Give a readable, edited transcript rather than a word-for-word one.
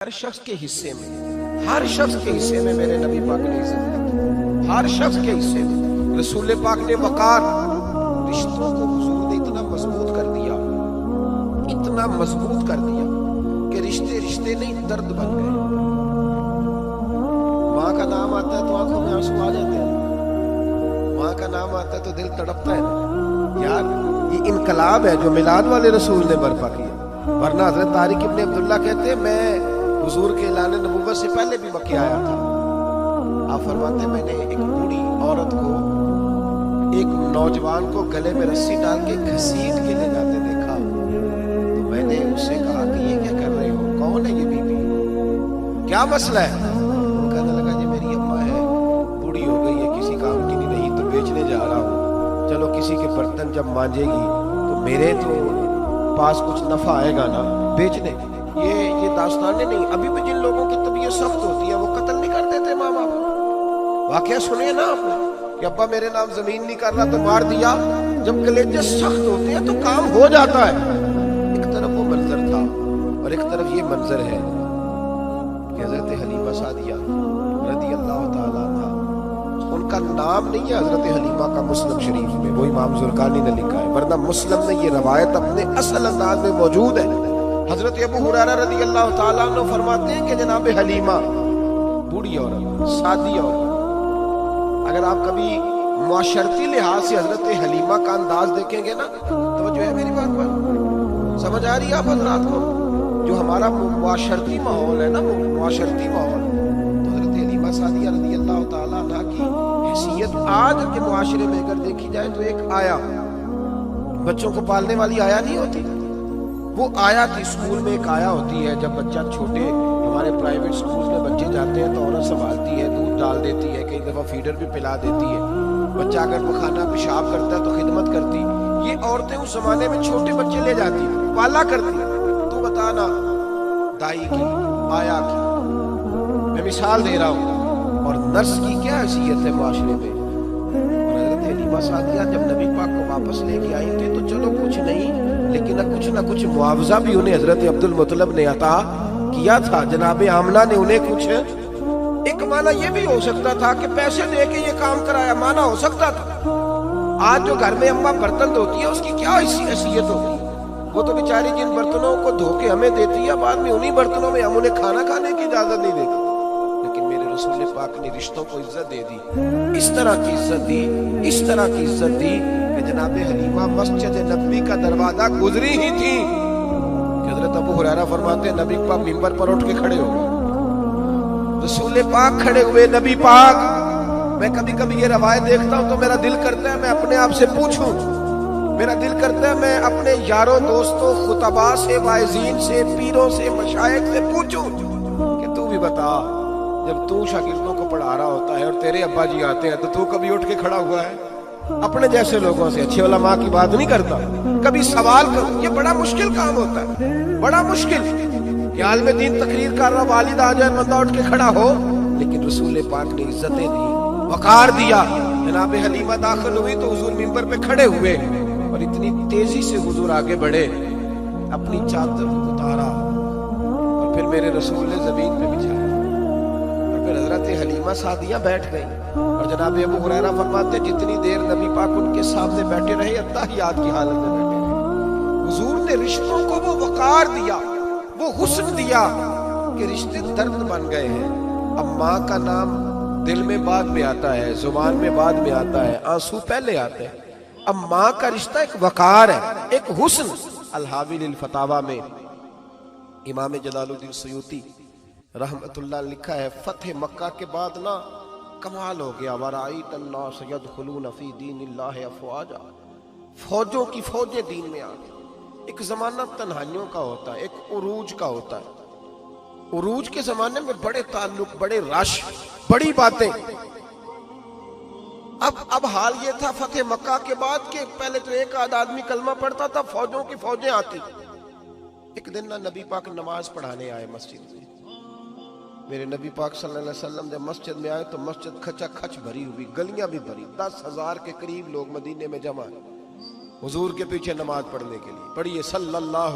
ہر شخص کے حصے میں، ہر شخص کے حصے میں میرے نبی پاک نے عزت دی، ہر شخص کے حصے میں رسول پاک نے وقار، رشتوں کو حضور نے اتنا مضبوط کر دیا، اتنا مضبوط کر دیا کہ رشتے رشتے نہیں درد بن گئے۔ ماں کا نام آتا ہے تو آنکھوں میں آنسو آ جاتے ہیں، ماں کا نام آتا ہے تو دل تڑپتا ہے نا یار۔ یہ انقلاب ہے جو میلاد والے رسول نے برپا کیا، ورنہ حضرت طارق ابن عبداللہ کہتے ہیں میں حضور کے اعلان نبوت سے پہلے بھی مکے آیا تھا۔ آپ فرماتے ہیں میں نے ایک بوڑھی عورت کو، ایک نوجوان کو گلے میں رسی ڈال کے گھسیٹ کے لے جاتے دیکھا، تو میں نے اس سے کہا کہ یہ کیا کر رہے ہو، کون ہے یہ بی بی، کیا مسئلہ ہے؟ وہ کہنے لگا جی میری اماں ہے، بوڑھی ہو گئی ہے، کسی کام کی نہیں رہی تو بیچنے جا رہا ہوں، چلو کسی کے برتن جب مانجے گی تو میرے تو پاس کچھ نفع آئے گا نا بیچنے۔ یہ داستانیں نہیں، ابھی بھی جن لوگوں کی طبیعت سخت ہوتی ہے وہ قتل نہیں کر دیتے ماں باپ۔ واقعہ سنیے نا آپ نے کہ ابا میرے نام زمین نہیں کر رہا تو مار دیا۔ جب کلیجے سخت ہوتے ہیں تو کام ہو جاتا ہے۔ ایک طرف وہ منظر تھا اور ایک طرف یہ منظر ہے کہ حضرت حلیمہ سعدیہ رضی اللہ تعالیٰ عنہا، ان کا نام نہیں ہے حضرت حلیمہ کا مسلم شریف میں، وہ امام زرقانی نے لکھا ہے، ورنہ مسلم میں یہ روایت اپنے اصل انداز میں موجود ہے۔ حضرت ابو ہریرہ رضی اللہ تعالیٰ عنہ فرماتے ہیں کہ جناب حلیمہ بوڑھی عورت، سادی عورت، اگر آپ کبھی معاشرتی لحاظ سے حضرت حلیمہ کا انداز دیکھیں گے نا، توجہ ہے میری بات پر، سمجھ آ رہی ہے آپ حضرات کو؟ جو ہمارا معاشرتی ماحول ہے نا، معاشرتی ماحول، تو حضرت حلیمہ سعدیہ رضی اللہ تعالیٰ عنہ کی حیثیت آج کے معاشرے میں اگر دیکھی جائے تو ایک آیا، بچوں کو پالنے والی آیا نہیں ہوتی، وہ آیا تھی۔ اسکول میں ایک آیا ہوتی ہے، جب بچہ چھوٹے ہمارے پرائیویٹ اسکول میں بچے جاتے ہیں تو عورت سنبھالتی ہے، دودھ ڈال دیتی ہے، کئی دفعہ فیڈر بھی پلا دیتی ہے، بچہ اگر پخانہ پیشاب کرتا ہے تو خدمت کرتی۔ یہ عورتیں اس زمانے میں چھوٹے بچے لے جاتی، پالا کرتی۔ تو بتانا دائی کی، آیا کی، میں مثال دے رہا ہوں، اور نرس کی کیا حیثیت ہے معاشرے میں۔ اور حضرت حلیمہ سعدیہ جب نبی پاک کو واپس لے کے آئی تھی تو چلو کچھ نہیں، لیکن نہ کچھ معاوضہ بھی انہیں حضرت عبد المطلب نے عطا کیا تھا۔ جناب آمنہ نے انہیں کچھ، ایک معنی یہ بھی ہو سکتا تھا کہ پیسے دے کے یہ کام کرایا، معنی ہو سکتا تھا۔ آج جو گھر میں اماں برتن دھوتی ہے اس کی کیا حیثیت ہوگی؟ وہ تو بیچاری جن برتنوں کو دھو کے ہمیں دیتی ہے، بعد میں انہی برتنوں میں ہم انہیں کھانا کھانے کی اجازت نہیں دیتے۔ لیکن میرے رسول پاک نے رشتوں کو عزت دے دی، اس طرح کی عزت دی، اس طرح کی عزت دی کہ جناب حلیمہ مسجد نبوی کا دروازہ گزری ہی تھی کہ حضرت ابو ہریرہ فرماتے ہیں نبی پاک منبر پر اٹھ کے کھڑے ہو گئے، رسول پاک کھڑے ہوئے، نبی پاک۔ میں کبھی کبھی یہ روایت دیکھتا ہوں تو میرا دل کرتا ہے میں اپنے آپ سے پوچھوں، میرا دل کرتا ہے میں اپنے یاروں دوستوں، خطباء سے، واعظین سے، پیروں سے، مشائخ سے پوچھوں کہ تو بھی بتا، جب تو شاگردوں کو پڑھا رہا ہوتا ہے اور تیرے ابا جی آتے ہیں تو کبھی اٹھ کے کھڑا ہوا ہے؟ اپنے جیسے لوگوں سے، اچھے علماء کی بات نہیں کرتا، کبھی سوال کرو۔ یہ بڑا مشکل کام ہوتا ہے، بڑا مشکل کہ عالم دین تقریر کر رہا، والد آ جائے، بندہ اٹھ کے کھڑا ہو۔ لیکن رسول پاک نے عزتیں دی، وقار دیا۔ جناب حلیمہ داخل ہوئی تو حضور منبر پہ کھڑے ہوئے اور اتنی تیزی سے حضور آگے بڑھے، اپنی چادر اتارا اور پھر میرے رسول نے زمین پہ بچھایا، اور پھر حضرت حلیمہ سعدیہ بیٹھ گئی۔ اور جناب ابو ہریرہ فرماتے جتنی دیر نبی پاک ان کے سامنے بیٹھے رہے، اتحیات کی حالت میں بیٹھے رہے۔ حضور نے رشتوں کو وہ وقار دیا، وہ حسن دیا کہ رشتے درد بن گئے ہیں۔ اب ماں کا نام دل میں بعد میں آتا ہے، زبان میں بعد میں آتا ہے، آنسو پہلے آتے ہیں۔ اب ماں کا رشتہ ایک وقار ہے، ایک حسن۔ الحاوی للفتاوی میں امام جلال الدین سیوطی رحمت اللہ لکھا ہے، فتح مکہ کے بعد نا کمال ہو گیا، وَرَأَيْتَ النَّاسَ يَدْخُلُونَ فِي دِينِ اللَّهِ أَفْوَاجًا، فوجوں کی فوجیں دین میں آ گئی۔ ایک زمانہ تنہائیوں کا ہوتا ہے، ایک عروج کا ہوتا ہے۔ عروج کے زمانے میں بڑے تعلق، بڑے رش، بڑی باتیں۔ اب حال یہ تھا فتح مکہ کے بعد کہ پہلے تو ایک آدھ آدمی کلمہ پڑھتا تھا، فوجوں کی فوجیں آتی۔ ایک دن نہ نبی پاک نماز پڑھانے آئے مسجد میں، میرے نبی پاک صلی اللہ علیہ وسلم جب مسجد میں آئے تو مسجد کھچا کھچ بھری ہوئی، گلیاں بھی بھری، 10,000 کے قریب لوگ مدینے میں جمع حضور کے پیچھے نماز پڑھنے کے لیے۔ پڑھیے صلی اللہ